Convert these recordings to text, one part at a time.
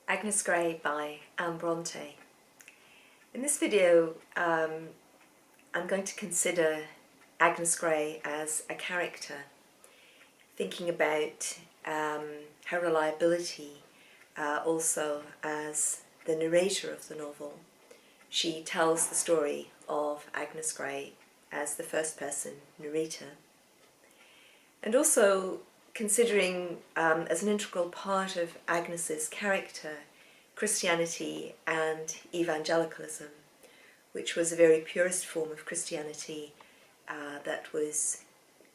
Agnes Grey by Anne Brontë. In this video I'm going to consider Agnes Grey as a character, thinking about her reliability also as the narrator of the novel. She tells the story of Agnes Grey as the first person narrator, and also considering as an integral part of Agnes's character Christianity and Evangelicalism, which was a very purist form of Christianity that was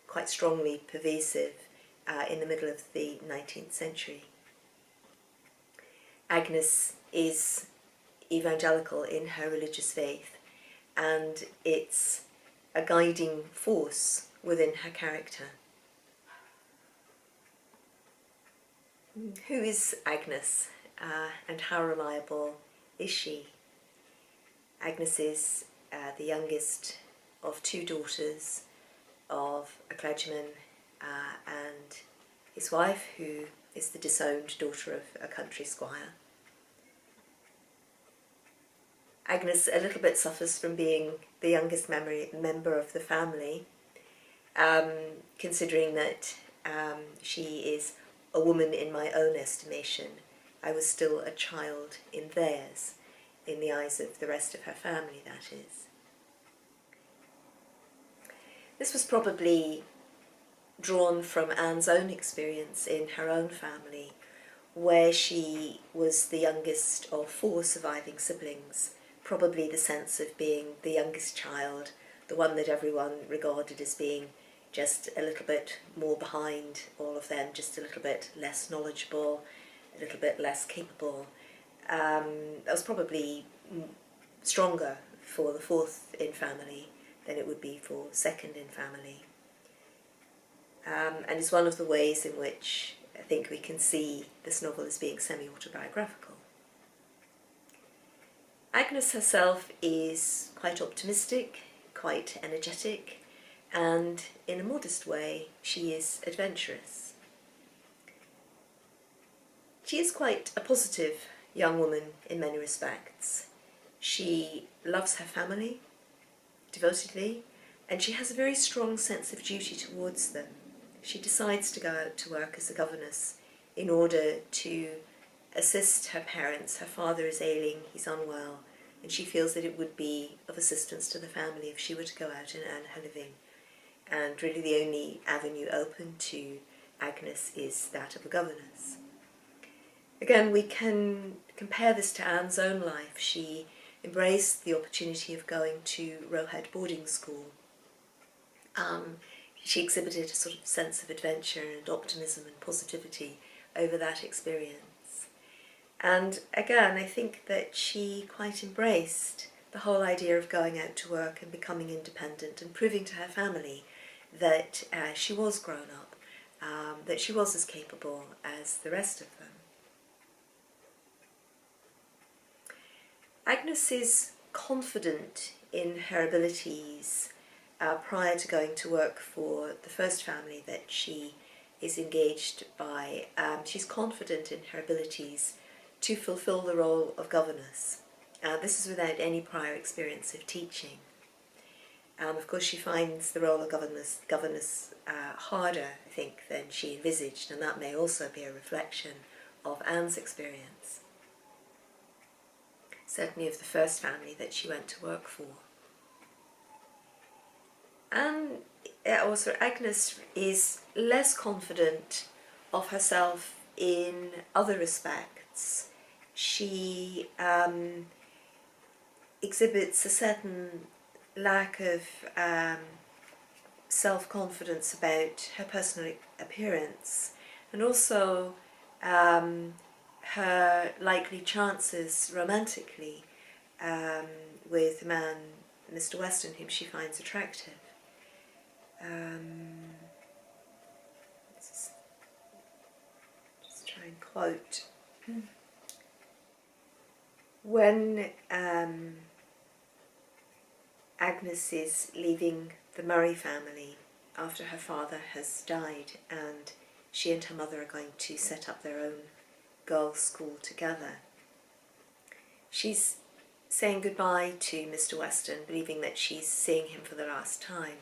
quite strongly pervasive in the middle of the 19th century. Agnes is evangelical in her religious faith, and it's a guiding force within her character. Who is Agnes and how reliable is she? Agnes is the youngest of two daughters of a clergyman and his wife, who is the disowned daughter of a country squire. Agnes a little bit suffers from being the youngest member of the family, considering that she is a woman in my own estimation. I was still a child in theirs, in the eyes of the rest of her family, that is. This was probably drawn from Anne's own experience in her own family, where she was the youngest of four surviving siblings, probably the sense of being the youngest child, the one that everyone regarded as being just a little bit more behind all of them, just a little bit less knowledgeable, a little bit less capable. That was probably stronger for the fourth in family than it would be for second in family. And it's one of the ways in which I think we can see this novel as being semi-autobiographical. Agnes herself is quite optimistic, quite energetic, and in a modest way she is adventurous. She is quite a positive young woman in many respects. She loves her family devotedly, and she has a very strong sense of duty towards them. She decides to go out to work as a governess in order to assist her parents. Her father is ailing, he's unwell, and she feels that it would be of assistance to the family if she were to go out and earn her living. And really the only avenue open to Agnes is that of a governess. Again, we can compare this to Anne's own life. She embraced the opportunity of going to Roe Head boarding school. She exhibited a sort of sense of adventure and optimism and positivity over that experience. And again, I think that she quite embraced the whole idea of going out to work and becoming independent and proving to her family that she was grown up, that she was as capable as the rest of them. Agnes is confident in her abilities prior to going to work for the first family that she is engaged by. She's confident in her abilities to fulfill the role of governess. This is without any prior experience of teaching. Of course, she finds the role of governess harder, I think, than she envisaged, and that may also be a reflection of Anne's experience, certainly of the first family that she went to work for. And also Agnes is less confident of herself in other respects. She exhibits a certain lack of self-confidence about her personal appearance, and also her likely chances romantically with the man, Mr. Weston, whom she finds attractive. Just try and quote. When Agnes is leaving the Murray family after her father has died, and she and her mother are going to set up their own girls' school together. She's saying goodbye to Mr. Weston, believing that she's seeing him for the last time.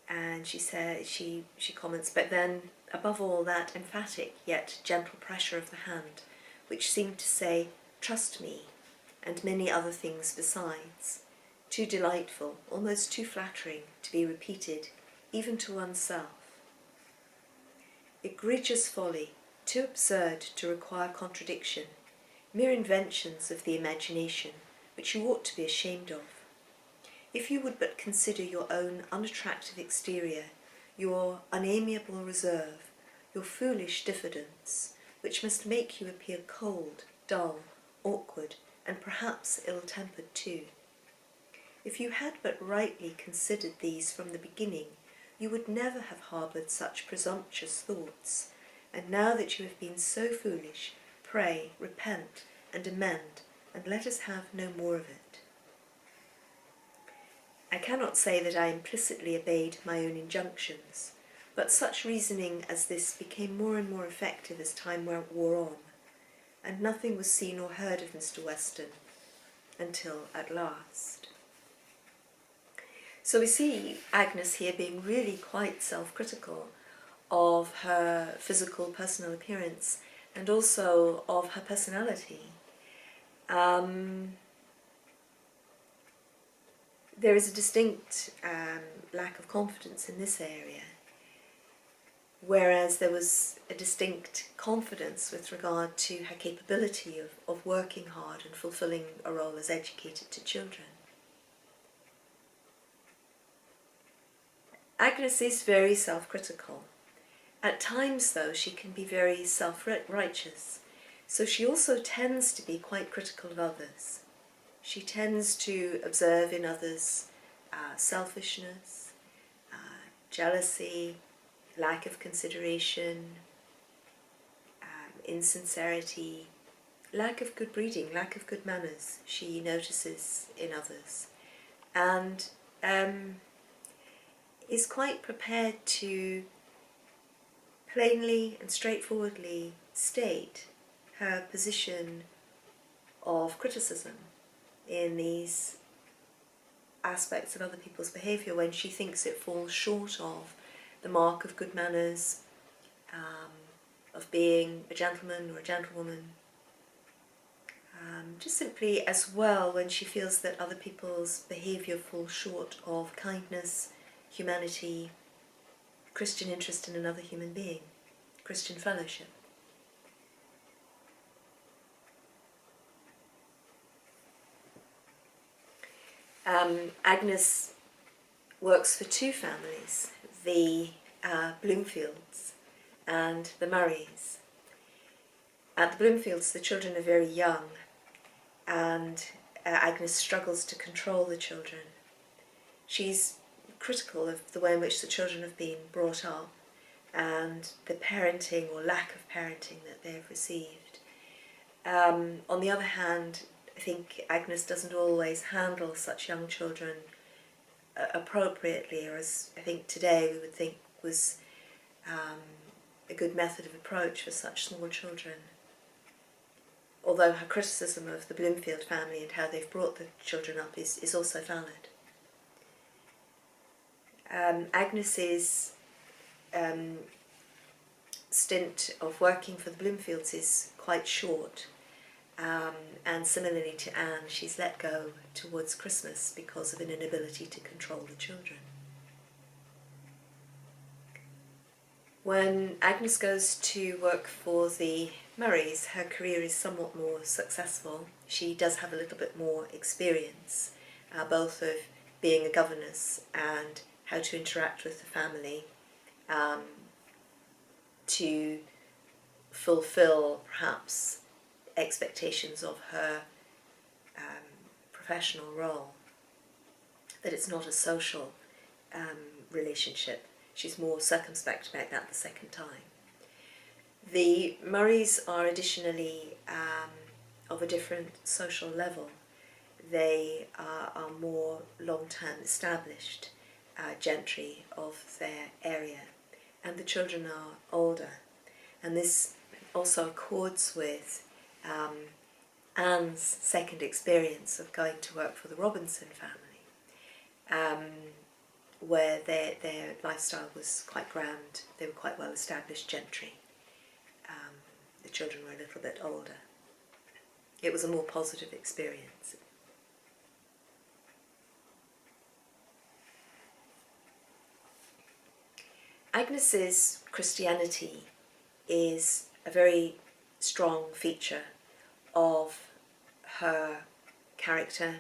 And she comments, but then above all that emphatic yet gentle pressure of the hand, which seemed to say, "Trust me," and many other things besides, too delightful, almost too flattering to be repeated even to oneself. Egregious folly, too absurd to require contradiction, mere inventions of the imagination, which you ought to be ashamed of. If you would but consider your own unattractive exterior, your unamiable reserve, your foolish diffidence, which must make you appear cold, dull, awkward, and perhaps ill-tempered too. If you had but rightly considered these from the beginning, you would never have harboured such presumptuous thoughts, and now that you have been so foolish, pray, repent, and amend, and let us have no more of it. I cannot say that I implicitly obeyed my own injunctions, but such reasoning as this became more and more effective as time wore on, and nothing was seen or heard of Mr. Weston until at last. So we see Agnes here being really quite self-critical of her physical, personal appearance and also of her personality. There is a distinct lack of confidence in this area, whereas there was a distinct confidence with regard to her capability of working hard and fulfilling a role as educator to children. Agnes is very self-critical. At times, though, she can be very self-righteous, so she also tends to be quite critical of others. She tends to observe in others selfishness, jealousy, lack of consideration, insincerity, lack of good breeding, lack of good manners she notices in others, and is quite prepared to plainly and straightforwardly state her position of criticism in these aspects of other people's behaviour when she thinks it falls short of the mark of good manners, of being a gentleman or a gentlewoman. Just simply as well when she feels that other people's behaviour falls short of kindness, humanity, Christian interest in another human being, Christian fellowship. Agnes works for two families, the Bloomfields and the Murrays. At the Bloomfields, the children are very young, and Agnes struggles to control the children. She's critical of the way in which the children have been brought up and the parenting or lack of parenting that they've received. On the other hand, I think Agnes doesn't always handle such young children appropriately, or as I think today we would think was a good method of approach for such small children. Although her criticism of the Bloomfield family and how they've brought the children up is also valid. Agnes's stint of working for the Bloomfields is quite short, and similarly to Anne, she's let go towards Christmas because of an inability to control the children. When Agnes goes to work for the Murrays, her career is somewhat more successful. She does have a little bit more experience, both of being a governess and how to interact with the family, to fulfill perhaps expectations of her professional role, that it's not a social relationship. She's more circumspect about that the second time. The Murrays are additionally of a different social level. They are more long-term established gentry of their area, and the children are older. And this also accords with Anne's second experience of going to work for the Robinson family, where their lifestyle was quite grand. They were quite well established gentry. The children were a little bit older. It was a more positive experience. Agnes's Christianity is a very strong feature of her character,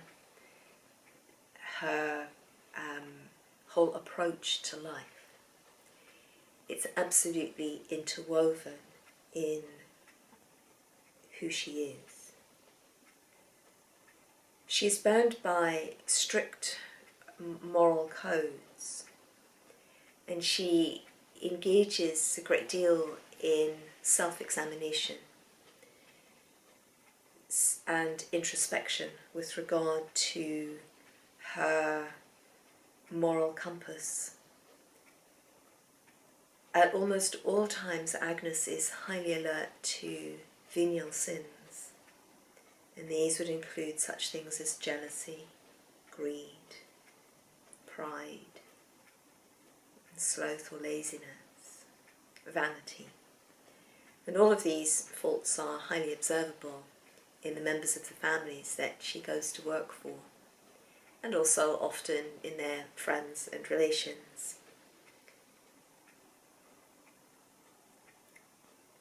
her whole approach to life. It's absolutely interwoven in who she is. She is bound by strict moral codes, and she engages a great deal in self-examination and introspection with regard to her moral compass. At almost all times, Agnes is highly alert to venial sins, and these would include such things as jealousy, greed, pride, sloth or laziness, vanity. And all of these faults are highly observable in the members of the families that she goes to work for, and also often in their friends and relations.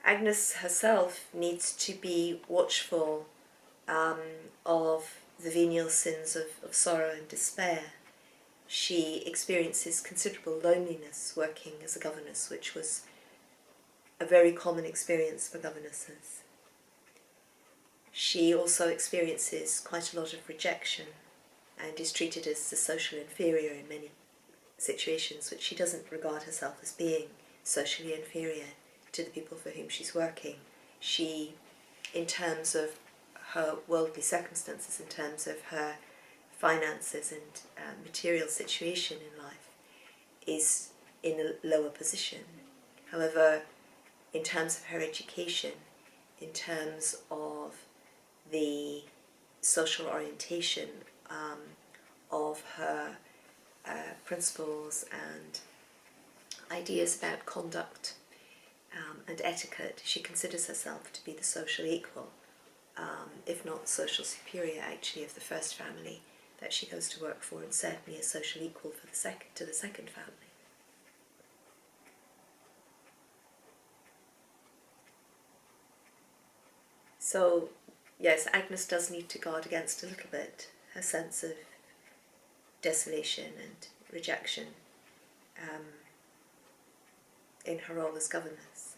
Agnes herself needs to be watchful of the venial sins of sorrow and despair. She experiences considerable loneliness working as a governess, which was a very common experience for governesses. She also experiences quite a lot of rejection and is treated as the social inferior in many situations, which she doesn't regard herself as being socially inferior to the people for whom she's working. She, in terms of her worldly circumstances, in terms of her finances and material situation in life, is in a lower position. However, in terms of her education, in terms of the social orientation of her principles and ideas about conduct and etiquette, she considers herself to be the social equal, if not social superior actually, of the first family that she goes to work for, and certainly a social equal for to the second family. So, yes, Agnes does need to guard against a little bit her sense of desolation and rejection in her role as governess.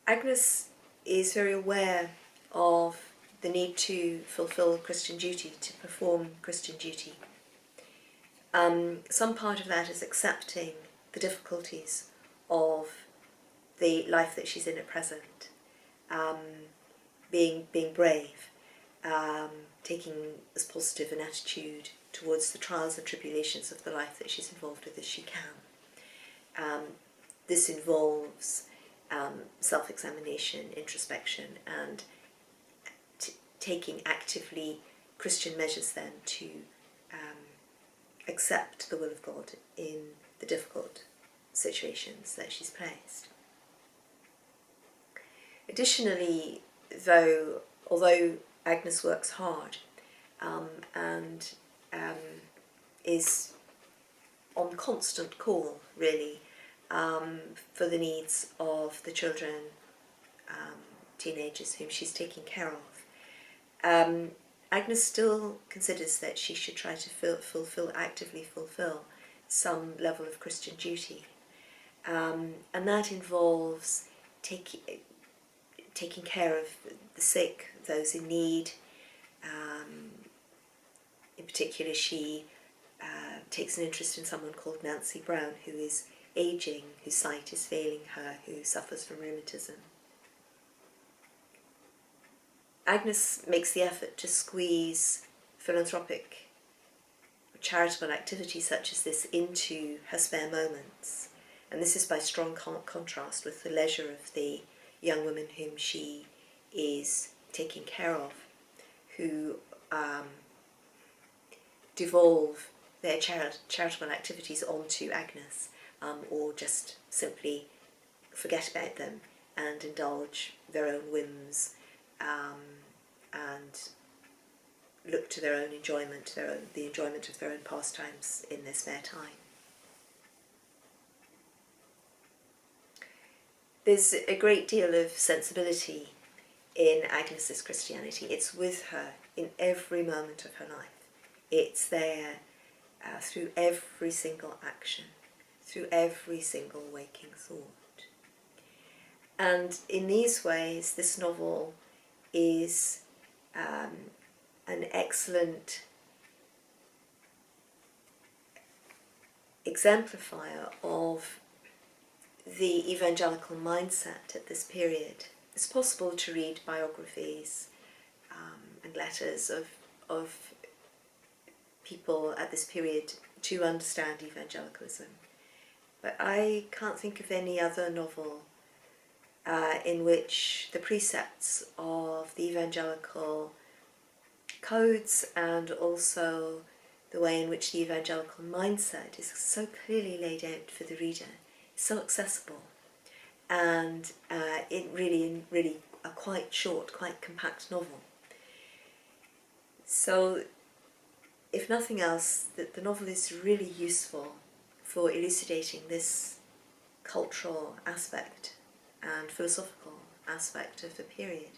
Agnes is very aware of the need to fulfill Christian duty, to perform Christian duty. Some part of that is accepting the difficulties of the life that she's in at present, being brave, taking as positive an attitude towards the trials and tribulations of the life that she's involved with as she can. This involves self-examination, introspection, and taking actively Christian measures then to accept the will of God in the difficult situations that she's placed. Additionally, although Agnes works hard and is on constant call, really, for the needs of the children, teenagers whom she's taking care of, Agnes still considers that she should try to actively fulfill some level of Christian duty, and that involves taking care of the sick, those in need. In particular, she takes an interest in someone called Nancy Brown, who is aging, whose sight is failing her, who suffers from rheumatism. Agnes makes the effort to squeeze philanthropic charitable activity such as this into her spare moments. And this is by strong contrast with the leisure of the young women whom she is taking care of, who devolve their charitable activities onto Agnes, or just simply forget about them and indulge their own whims, and look to their own enjoyment, the enjoyment of their own pastimes in their spare time. There's a great deal of sensibility in Agnes's Christianity. It's with her in every moment of her life. It's there through every single action, through every single waking thought. And in these ways, this novel is an excellent exemplifier of the evangelical mindset at this period. It's possible to read biographies and letters of people at this period to understand evangelicalism. But I can't think of any other novel in which the precepts of the evangelical codes and also the way in which the evangelical mindset is so clearly laid out for the reader, so accessible, and really a quite short, quite compact novel. So, if nothing else, the novel is really useful for elucidating this cultural aspect and philosophical aspect of the period.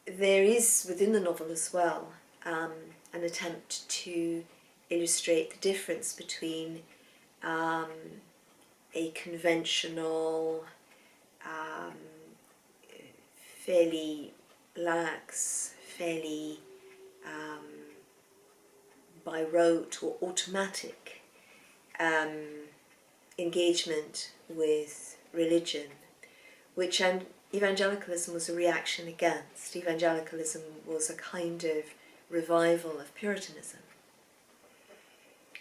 There is within the novel as well an attempt to illustrate the difference between a conventional, fairly lax, fairly by rote or automatic engagement with religion, which evangelicalism was a reaction against. Evangelicalism was a kind of revival of Puritanism,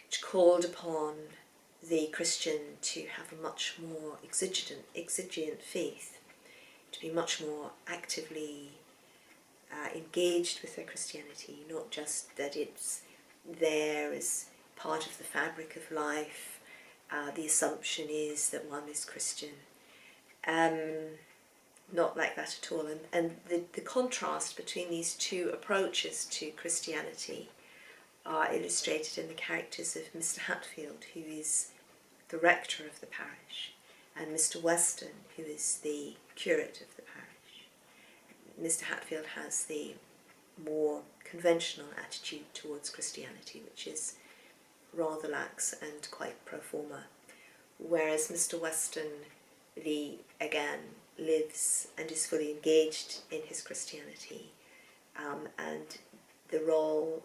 which called upon the Christian to have a much more exigent faith, to be much more actively engaged with their Christianity, not just that it's there as part of the fabric of life. The assumption is that one is Christian. Not like that at all. And the contrast between these two approaches to Christianity are illustrated in the characters of Mr. Hatfield, who is the rector of the parish, and Mr. Weston, who is the curate of the parish. Mr. Hatfield has the more conventional attitude towards Christianity, which is rather lax and quite pro forma, whereas Mr. Weston, again, lives and is fully engaged in his Christianity, and the role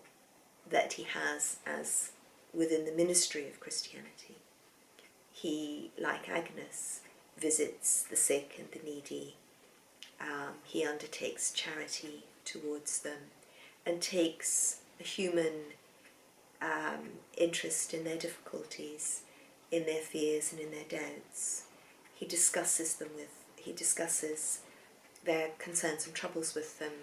that he has as within the ministry of Christianity. He, like Agnes, visits the sick and the needy. He undertakes charity towards them and takes a human interest in their difficulties, in their fears and in their doubts. He discusses their concerns and troubles with them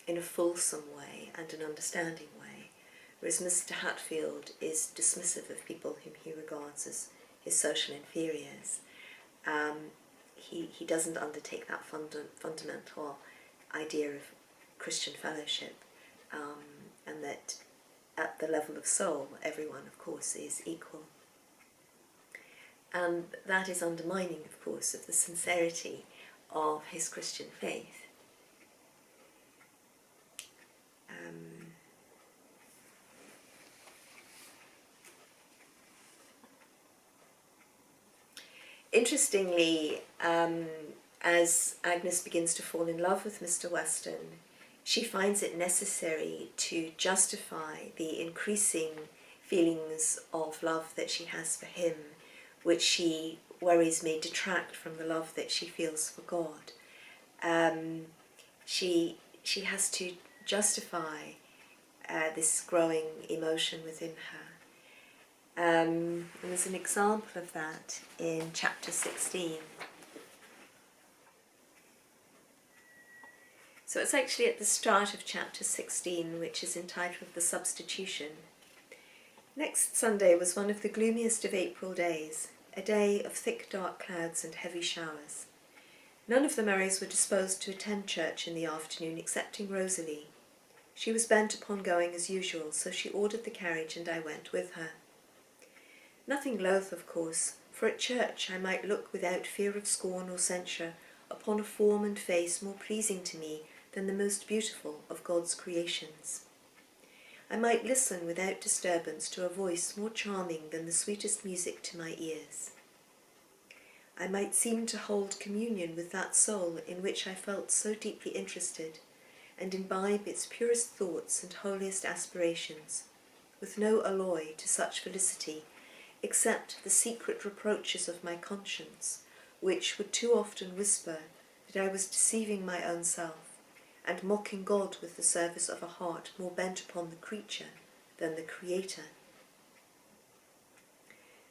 in a fulsome way and an understanding way, whereas Mr. Hatfield is dismissive of people whom he regards as his social inferiors. He doesn't undertake that fundamental idea of Christian fellowship, and that at the level of soul, everyone, of course, is equal. And that is undermining, of course, of the sincerity of his Christian faith. Interestingly, as Agnes begins to fall in love with Mr. Weston, she finds it necessary to justify the increasing feelings of love that she has for him, which she worries may detract from the love that she feels for God. She has to justify this growing emotion within her. And there's an example of that in chapter 16. So it's actually at the start of chapter 16, which is entitled The Substitution. Next Sunday was one of the gloomiest of April days, a day of thick dark clouds and heavy showers. None of the Murrays were disposed to attend church in the afternoon excepting Rosalie. She was bent upon going as usual, so she ordered the carriage and I went with her. Nothing loath, of course, for at church I might look without fear of scorn or censure upon a form and face more pleasing to me than the most beautiful of God's creations. I might listen without disturbance to a voice more charming than the sweetest music to my ears. I might seem to hold communion with that soul in which I felt so deeply interested, and imbibe its purest thoughts and holiest aspirations, with no alloy to such felicity, except the secret reproaches of my conscience, which would too often whisper that I was deceiving my own self, and mocking God with the service of a heart more bent upon the creature than the Creator.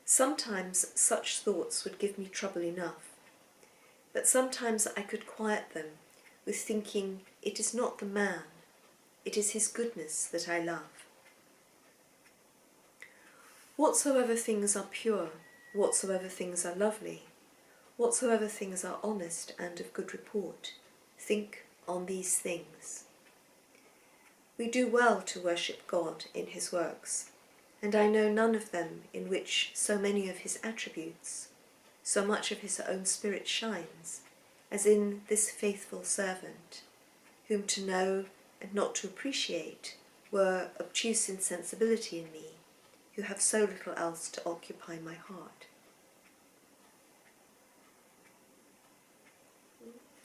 Sometimes such thoughts would give me trouble enough, but sometimes I could quiet them with thinking it is not the man, it is his goodness that I love. Whatsoever things are pure, whatsoever things are lovely, whatsoever things are honest and of good report, think on these things. We do well to worship God in his works, and I know none of them in which so many of his attributes, so much of his own spirit shines, as in this faithful servant, whom to know and not to appreciate were obtuse insensibility in me, who have so little else to occupy my heart.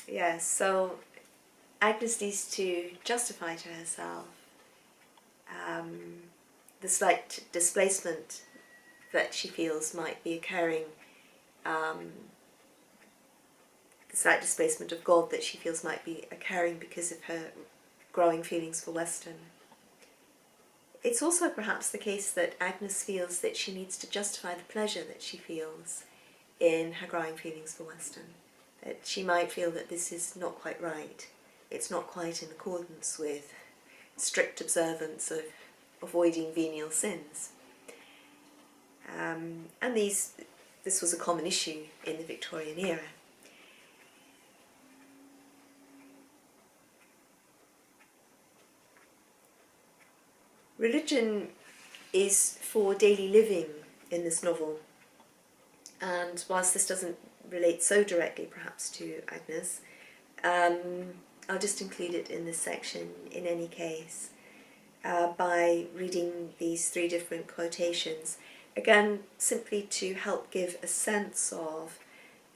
Yes, so Agnes needs to justify to herself the slight displacement that she feels might be occurring, the slight displacement of God that she feels might be occurring because of her growing feelings for Weston. It's also perhaps the case that Agnes feels that she needs to justify the pleasure that she feels in her growing feelings for Weston, that she might feel that this is not quite right. It's not quite in accordance with strict observance of avoiding venial sins. And this was a common issue in the Victorian era. Religion is for daily living in this novel, and whilst this doesn't relate so directly perhaps to Agnes, I'll just include it in this section in any case by reading these three different quotations, again simply to help give a sense of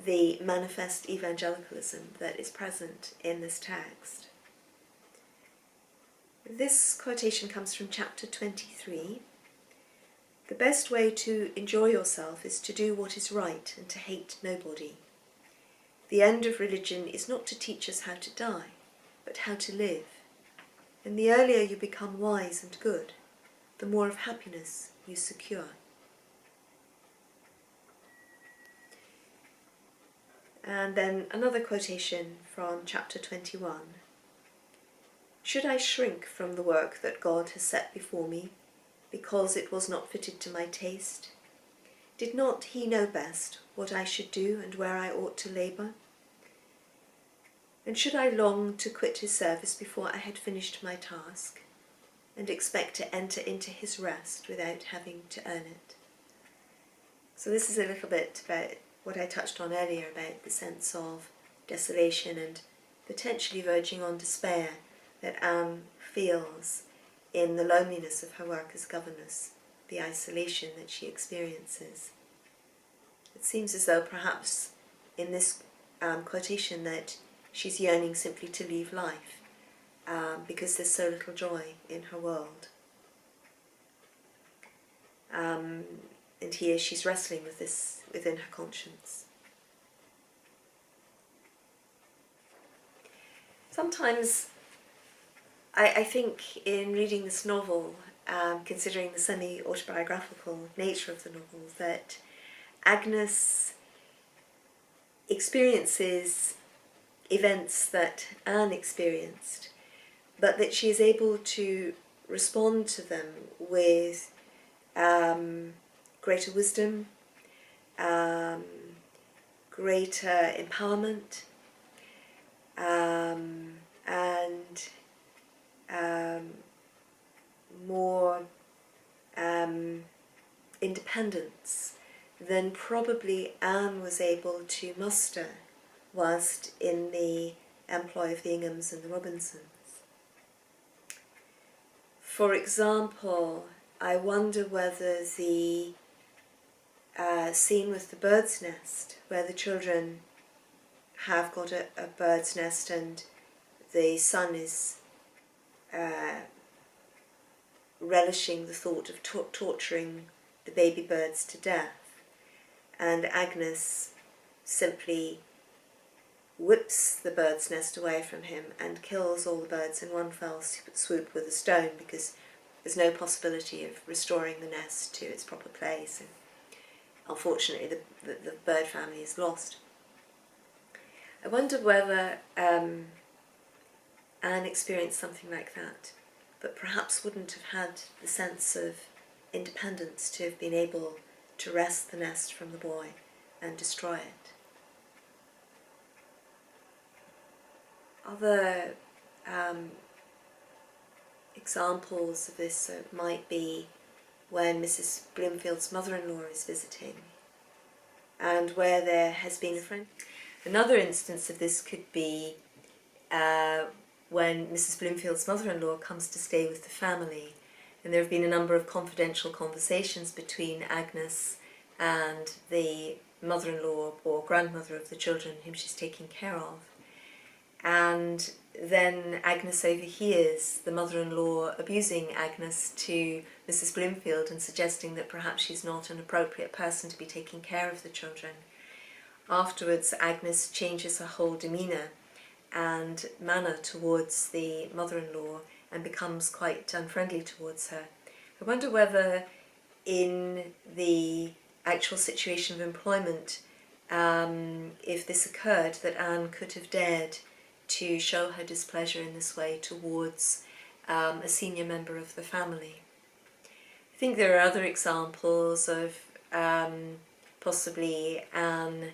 the manifest evangelicalism that is present in this text. This quotation comes from chapter 23. The best way to enjoy yourself is to do what is right and to hate nobody. The end of religion is not to teach us how to die, but how to live. And the earlier you become wise and good, the more of happiness you secure. And then another quotation from chapter 21. Should I shrink from the work that God has set before me, because it was not fitted to my taste? Did not he know best what I should do and where I ought to labour? And should I long to quit his service before I had finished my task, and expect to enter into his rest without having to earn it? So this is a little bit about what I touched on earlier about the sense of desolation and potentially verging on despair that Anne feels in the loneliness of her work as governess, the isolation that she experiences. It seems as though perhaps in this quotation that she's yearning simply to leave life because there's so little joy in her world. And here she's wrestling with this within her conscience. Sometimes I think in reading this novel, considering the semi-autobiographical nature of the novel, that Agnes experiences events that Anne experienced, but that she is able to respond to them with greater wisdom, greater empowerment, and more independence than probably Anne was able to muster whilst in the employ of the Inghams and the Robinsons. For example, I wonder whether the scene with the bird's nest, where the children have got a bird's nest and the son is relishing the thought of torturing the baby birds to death, and Agnes simply whips the bird's nest away from him and kills all the birds in one fell swoop with a stone, because there's no possibility of restoring the nest to its proper place, and unfortunately the bird family is lost. I wonder whether Anne experienced something like that, but perhaps wouldn't have had the sense of independence to have been able to wrest the nest from the boy and destroy it. Other examples of this might be when Mrs. Bloomfield's mother-in-law is visiting, and where there has been a friend. Another instance of this could be when Mrs. Bloomfield's mother-in-law comes to stay with the family, and there have been a number of confidential conversations between Agnes and the mother-in-law or grandmother of the children whom she's taking care of. And then Agnes overhears the mother-in-law abusing Agnes to Mrs. Bloomfield and suggesting that perhaps she's not an appropriate person to be taking care of the children. Afterwards, Agnes changes her whole demeanour and manner towards the mother-in-law and becomes quite unfriendly towards her. I wonder whether in the actual situation of employment, if this occurred, that Anne could have dared to show her displeasure in this way towards a senior member of the family. I think there are other examples of possibly Anne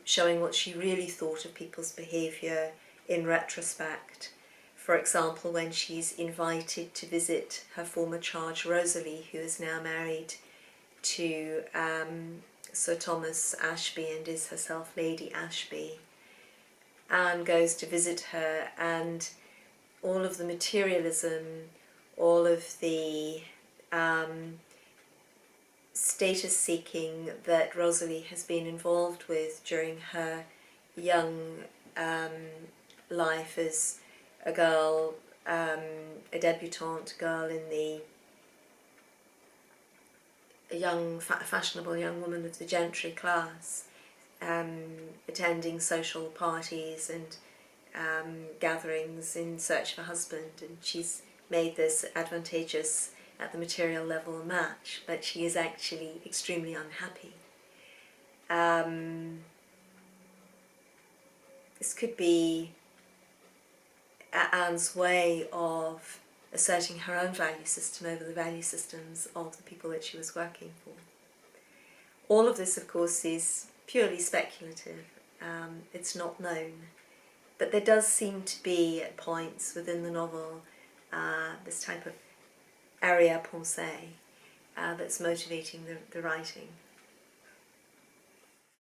showing what she really thought of people's behaviour in retrospect. For example, when she's invited to visit her former charge Rosalie, who is now married to Sir Thomas Ashby and is herself Lady Ashby. Anne goes to visit her, and all of the materialism, all of the status seeking that Rosalie has been involved with during her young life as a girl, a debutante girl in the fashionable young woman of the gentry class, attending social parties and gatherings in search of a husband, and she's made this advantageous at the material level a match, but she is actually extremely unhappy. This could be Anne's way of asserting her own value system over the value systems of the people that she was working for. All of this, of course, is purely speculative. It's not known. But there does seem to be, at points within the novel, this type of arrière-pensée that's motivating the writing.